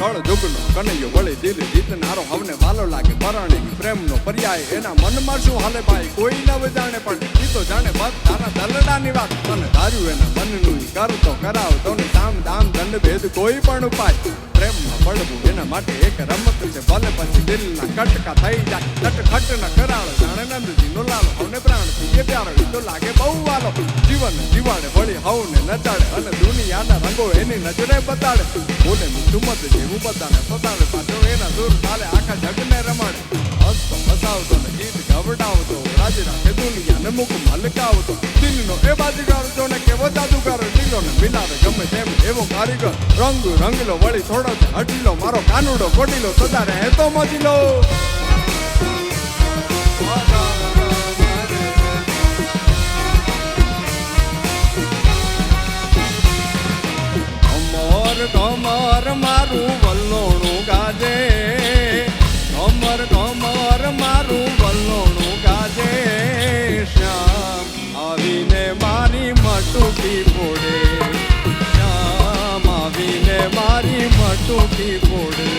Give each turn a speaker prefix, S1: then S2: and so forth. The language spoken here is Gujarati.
S1: કળ જુગનો કનૈયો વળી દિલ જીતનારો હવને વાલો લાગે પરણી પ્રેમનો પર્યાય એના મનમાં શું હાલે ભાઈ કોઈ ન જાણે પણ ઈ તો જાણે બસ તારા દલડાની વાત તને ધાર્યું એના મનનું કરતો કરાવતો ને સામ દામ દંડ ભેદ કોઈ પણ ઉપાય પ્રેમમાં પડવું એના માટે એક રમત છે ભલે પછી દિલના કટકા થઈ જાય ખટ ન કરાળો જાણે નંદજી નો લાલો હવને પ્રાણથી એ પ્યારો ઈ તો લાગે બહુ વાલો જીવન જીવાડે વળી હવને નચાડે અને દુનિયાના રંગો એની નજરે બતાડે બોલે સુમત જેવું બધાને પતાડે પાછો એના દૂર ચાલે આખા જગને રમાડે હસતો હસાવતો ને ગીત ગવડાવતો રાજી રાખે દુનિયાને મુખ મલકાવતો દિલનો એ બાજીગર જો ને કેવો જાદુગર દિલોને મિલાવે ગમે તેમ એવો કારીગર રંગ રંગલો વળી થોડો હટીલો મારો કાનુડો કોટીલો સદા રહે તો મોજીલો કમર મારું વલ્લોણું ગાજે કમર કમર મારું વલ્લોણું ગાજે શ્યામ આવીને મારી મટુકી ફોડે શ્યામ આવીને મારી મટુકી ફોડે